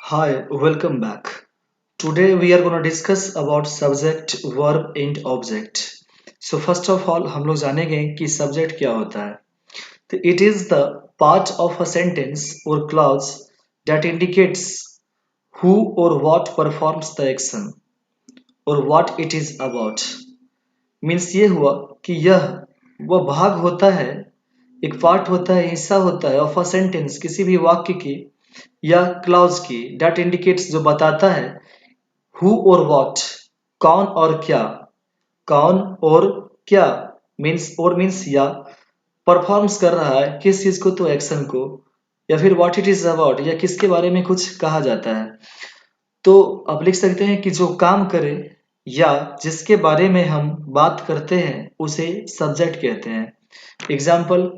Hi, welcome back. Today we are going to discuss about subject, verb and object. So first of all हम लोग जानेंगे कि subject क्या होता है. तो it is the part of a sentence or clause that indicates who or what performs the action or what it is about. Means ये हुआ कि यह वह भाग होता है, एक पार्ट होता है, हिस्सा होता है ऑफ अ सेंटेंस किसी भी वाक्य की या क्लाउज की डेट इंडिकेट्स जो बताता है हु और व्हाट कौन और क्या, कौन और क्या मीन्स या परफॉर्म्स कर रहा है किस चीज को तो एक्शन को, या फिर व्हाट इट इज अबाउट या किसके बारे में कुछ कहा जाता है. तो आप लिख सकते हैं कि जो काम करे या जिसके बारे में हम बात करते हैं उसे सब्जेक्ट कहते हैं. एग्जाम्पल,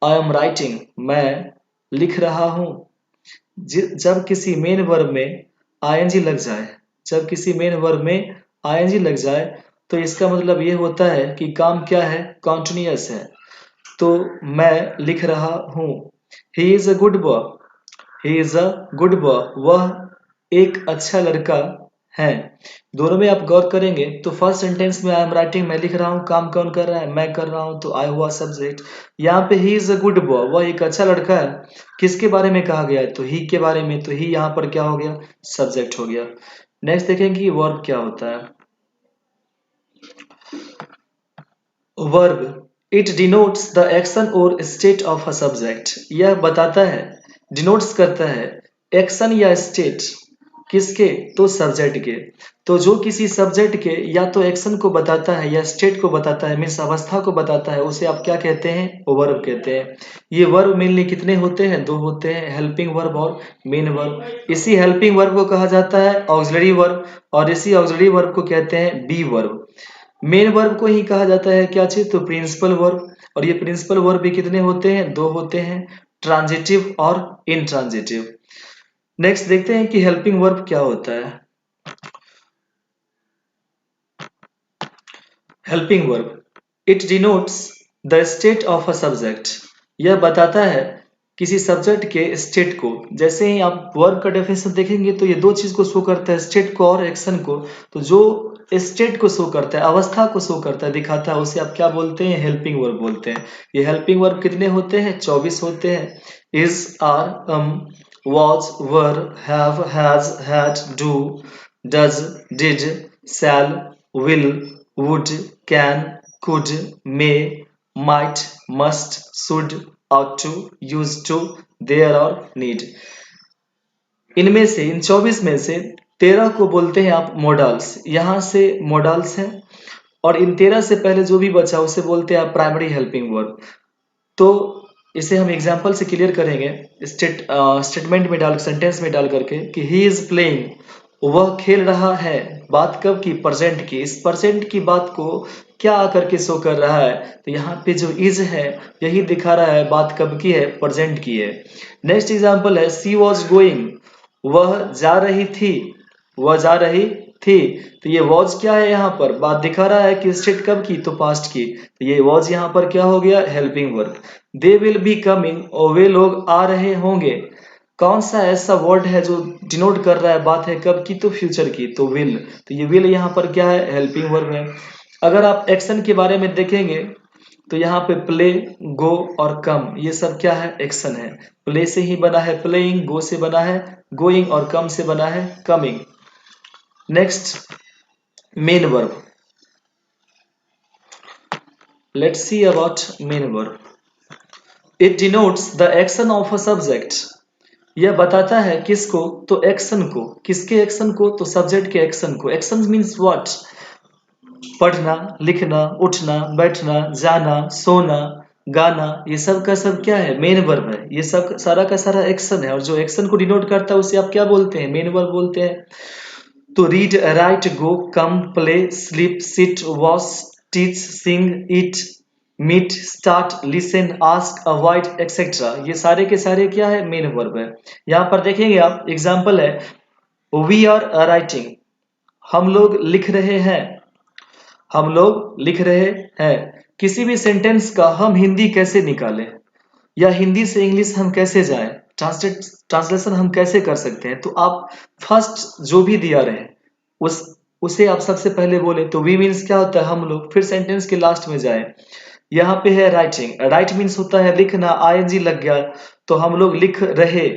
आई एम राइटिंग, मैं लिख रहा हूं. जब किसी मेन वर्ब में आईएनजी लग जाए, जब किसी मेन वर्ब में आईएनजी लग जाए तो इसका मतलब ये होता है कि काम क्या है, कॉन्टिन्यूअस है. तो मैं लिख रहा हूँ. He is a good boy, he is a good boy, वह एक अच्छा लड़का है. दोनों में आप गौर करेंगे तो फर्स्ट सेंटेंस में आई एम राइटिंग, मैं लिख रहा हूँ, काम कौन कर रहा है, मैं कर रहा हूँ, तो आई हुआ सब्जेक्ट. यहाँ पे he is a good boy, वह एक अच्छा लड़का है, किसके बारे में कहा गया है, तो ही के बारे में, तो ही यहाँ पर क्या हो गया, सब्जेक्ट हो गया. नेक्स्ट देखेंगे कि वर्ब क्या होता है. Verb, it denotes the action और स्टेट ऑफ अ सब्जेक्ट. यह बताता है, डिनोट्स करता है एक्शन या स्टेट किसके, तो सब्जेक्ट के. तो जो किसी सब्जेक्ट के या तो एक्शन को बताता है या स्टेट को बताता है, मीन्स अवस्था को बताता है, उसे आप क्या कहते हैं, वर्ब कहते हैं. ये वर्ब मेनली कितने होते हैं, दो होते हैं, हेल्पिंग वर्ब और मेन वर्ब. इसी हेल्पिंग वर्ब को कहा जाता है ऑक्सिलरी वर्ब और इसी ऑक्सिलरी वर्ब को कहते हैं बी वर्ब. मेन वर्ब को ही कहा जाता है क्या चीज, तो प्रिंसिपल वर्ब. और ये प्रिंसिपल वर्ब भी कितने होते हैं, दो होते हैं, ट्रांजिटिव और इनट्रांजिटिव. नेक्स्ट देखते हैं कि हेल्पिंग वर्ब क्या होता है. Helping verb, it denotes the state of a subject. यह बताता है किसी सब्जेक्ट के स्टेट को. जैसे ही आप वर्ब का डेफिनेशन देखेंगे तो ये दो चीज को शो करता है, स्टेट को और एक्शन को. तो जो स्टेट को शो करता है, अवस्था को शो करता है, दिखाता है, उसे आप क्या बोलते हैं, हेल्पिंग वर्ब बोलते हैं. ये हेल्पिंग वर्ब कितने होते हैं, 24 होते हैं. Is, are, was, were, have, has, had, do, does, did, shall, will, would, can, could, may, might, must, should, ought to, used to, there और need. इनमें से, इन 24 में से 13 को बोलते हैं आप मोडल्स. यहाँ से मोडल्स हैं और इन 13 से पहले जो भी बचा उसे बोलते हैं आप प्राइमरी हेल्पिंग वर्ब. तो इसे हम एग्जाम्पल से क्लियर करेंगे, स्टेटमेंट में डाल, सेंटेंस में डाल करके कि ही इज प्लेइंग, वह खेल रहा है. बात कब की, प्रेजेंट की. इस प्रेजेंट की बात को क्या आकर के शो कर रहा है, तो यहाँ पे जो इज है यही दिखा रहा है बात कब की है, प्रेजेंट की है. नेक्स्ट एग्जाम्पल है सी वॉज गोइंग, वह जा रही थी, वह जा रही थी. तो ये वॉज क्या है, यहाँ पर बात दिखा रहा है कि स्टेट कब की, तो पास्ट की. तो ये वॉज यहाँ पर क्या हो गया, helping verb. They will be coming, और वे लोग आ रहे होंगे. कौन सा ऐसा वर्ड है जो डिनोट कर रहा है बात है कब की, तो फ्यूचर की, तो विल. तो ये विल यहाँ पर क्या है, हेल्पिंग वर्ब है. अगर आप एक्शन के बारे में देखेंगे तो यहाँ पे प्ले, गो और कम, ये सब क्या है, एक्शन है. प्ले से ही बना है प्लेइंग, गो से बना है गोइंग और कम से बना है coming. Next, main verb. Let's see about main verb. It denotes the action of a subject. यह बताता है किसको, तो एक्शन को. किसके एक्शन को, तो सब्जेक्ट के एक्शन को. एक्शन मीन्स व्हाट, पढ़ना, लिखना, उठना, बैठना, जाना, सोना, गाना, ये सब का सब क्या है, मेन वर्ब है. ये सब सारा का सारा एक्शन है और जो एक्शन को डिनोट करता है उसे आप क्या बोलते हैं, मेन वर्ब बोलते हैं. तो read, write, go, come, play, sleep, sit, wash, teach, sing, eat, meet, start, listen, ask, avoid etcetera, ये सारे के सारे क्या है, मेन वर्ब है. यहाँ पर देखेंगे आप, एग्जाम्पल है वी आर राइटिंग, हम लोग लिख रहे हैं, हम लोग लिख रहे हैं. किसी भी सेंटेंस का हम हिंदी कैसे निकालें या हिंदी से इंग्लिश हम कैसे जाएं, ट्रांसलेशन हम कैसे कर सकते हैं? तो आप फर्स्ट जो भी दिया रहे उसे आप सबसे पहले बोले तो वी मीन्स क्या होता है हम लोग, फिर सेंटेंस के लास्ट में जाए। यहाँ पे है राइटिंग, राइट मीन्स होता है लिखना, आईएनजी लग गया तो हम लोग लिख रहे।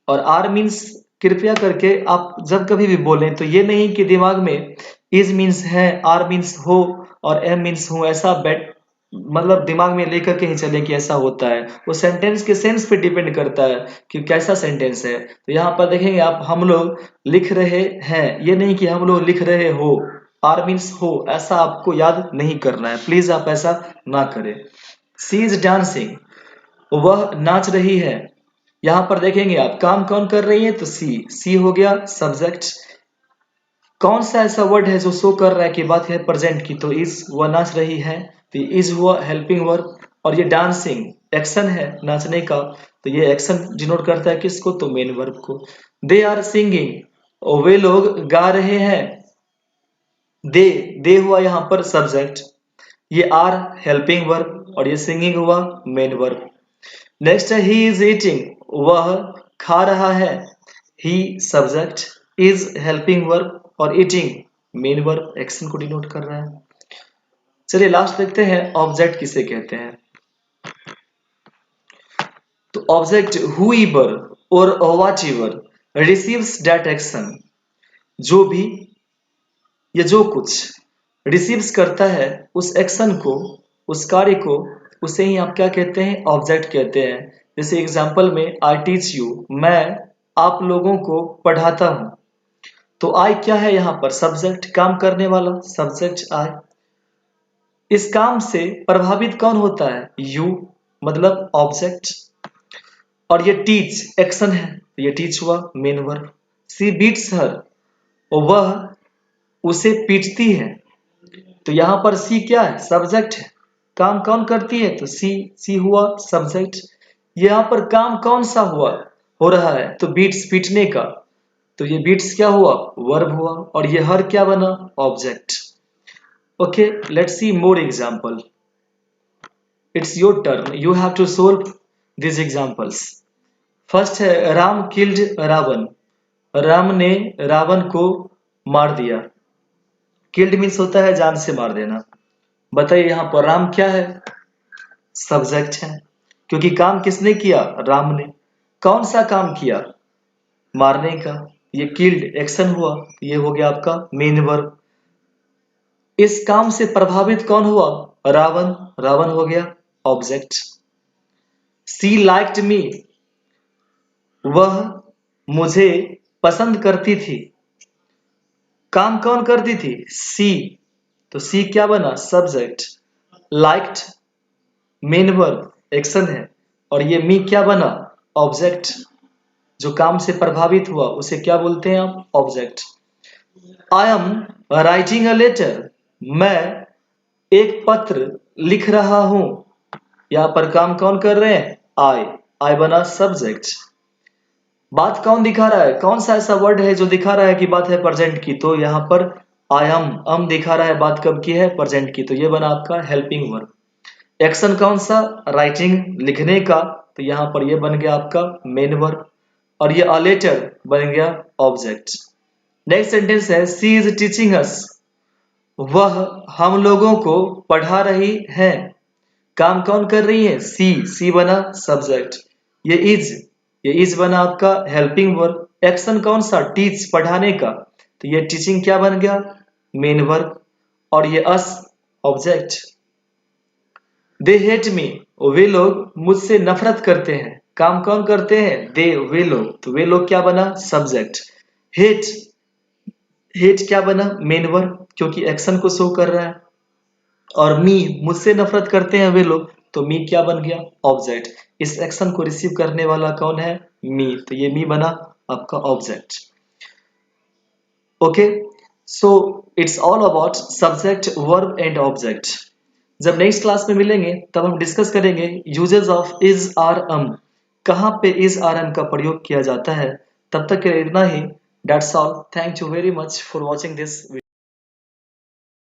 और आर मीन्स कृपया करके आप जब कभी भी बोलें तो ये नहीं कि दिमाग में इज मीन्स है, आर मीन्स हो और एम मीन्स हूँ, ऐसा बैठ मतलब दिमाग में लेकर के ही चले कि ऐसा होता है। वो सेंटेंस के सेंस पे डिपेंड करता है कि कैसा सेंटेंस है। तो यहाँ पर देखेंगे आप, हम लोग लिख रहे हैं, ये नहीं कि हम लोग लिख रहे हो। आर मीन्स हो, ऐसा आपको याद नहीं करना है, प्लीज आप ऐसा ना करें। सी इज डांसिंग, वह नाच रही है। यहाँ पर देखेंगे आप, काम कौन कर रही है? तो सी हो गया सब्जेक्ट। कौन सा ऐसा वर्ड है जो शो कर रहा है कि बात है प्रेजेंट की? तो इज, वह नाच रही है तो इज हुआ हेल्पिंग वर्ब। और ये डांसिंग एक्शन है नाचने का, तो ये एक्शन डिनोट करता है किसको? तो मेन वर्ब को। दे आर सिंगिंग, वे लोग गा रहे हैं। दे हुआ यहाँ पर सब्जेक्ट, ये आर हेल्पिंग वर्ब और ये सिंगिंग हुआ मेन वर्ब। नेक्स्ट है ही इज ईटिंग, वह खा रहा है। ही सब्जेक्ट, इज हेल्पिंग वर्ब और ईटिंग मेन वर्ब, एक्शन को डिनोट कर रहा है। चलिए लास्ट देखते हैं ऑब्जेक्ट किसे कहते हैं। तो ऑब्जेक्ट हुएवर और व्हाटएवर रिसीव्स दैट एक्शन, जो भी या जो कुछ रिसीव्स करता है उस एक्शन को, उस कार्य को, उसे ही आप क्या कहते हैं? ऑब्जेक्ट कहते हैं। जैसे एग्जांपल में आई टीच यू, मैं आप लोगों को पढ़ाता हूं। तो आई क्या है यहाँ पर? सब्जेक्ट, काम करने वाला सब्जेक्ट आई। इस काम से प्रभावित कौन होता है? यू, मतलब ऑब्जेक्ट। और ये टीच एक्शन है, ये टीच हुआ मेन वर्ब। सी बीट्स हर, वह उसे पीटती है। तो यहाँ पर सी क्या है? सब्जेक्ट है। काम कौन करती है? तो सी हुआ सब्जेक्ट। यहाँ पर काम कौन सा हुआ हो रहा है? तो बीट्स, पीटने का, तो ये बीट्स क्या हुआ? वर्ब हुआ। और ये हर क्या बना? Object. Okay, let's see more example. It's your turn, you have to solve this examples. First है राम किल्ड रावण, राम ने रावण को मार दिया। किल्ड मीन्स होता है जान से मार देना। बताइए यहाँ पर राम क्या है? सब्जेक्ट है, क्योंकि काम किसने किया? राम ने। कौन सा काम किया? मारने का। ये किल्ड एक्शन हुआ, ये हो गया आपका मेन वर्ब। इस काम से प्रभावित कौन हुआ? रावण, रावण हो गया ऑब्जेक्ट। सी लाइक्ड मी, वह मुझे पसंद करती थी। काम कौन करती थी? सी, तो सी क्या बना? Subject. Liked main verb action है और ये मी क्या बना? ऑब्जेक्ट। जो काम से प्रभावित हुआ उसे क्या बोलते हैं आप? Object. I am writing a letter, मैं एक पत्र लिख रहा हूं। यहां पर काम कौन कर रहे हैं? आई बना सब्जेक्ट। बात कौन दिखा रहा है? कौन सा ऐसा वर्ड है जो दिखा रहा है कि बात है प्रेजेंट की? तो यहाँ पर आई एम दिखा रहा है बात कब की है? प्रेजेंट की, तो ये बना आपका हेल्पिंग वर्ब। एक्शन कौन सा? राइटिंग, लिखने का, तो यहाँ पर ये बन गया आपका मेन वर्ब। और ये अ लेटर बन गया ऑब्जेक्ट। नेक्स्ट सेंटेंस है सी इज टीचिंग अस, वह हम लोगों को पढ़ा रही है। काम कौन कर रही है? सी बना सब्जेक्ट। ये इज बना आपका हेल्पिंग वर्ब। एक्शन कौन सा? टीच, पढ़ाने का, तो ये टीचिंग क्या बन गया? Main verb. और ये अस ऑब्जेक्ट। दे हेट मी, वे लोग मुझसे नफरत करते हैं। काम कौन करते हैं? दे, वे लोग, तो वे लोग क्या बना? सब्जेक्ट। हेट, हेट क्या बना? मेन वर्ब, क्योंकि एक्शन को शो कर रहा है। और मी, मुझसे नफरत करते हैं वे लोग, तो मी क्या बन गया? ऑब्जेक्ट। इस एक्शन को रिसीव करने वाला कौन है? मी, तो ये मी बना आपका object. Okay, so it's all about subject, verb and object. जब नेक्स्ट क्लास में मिलेंगे तब हम डिस्कस करेंगे uses of is are am, कहाँ पे इज आर एम का प्रयोग किया जाता है। तब तक के लिए इतना ही। That's all, thank you very much for watching this video.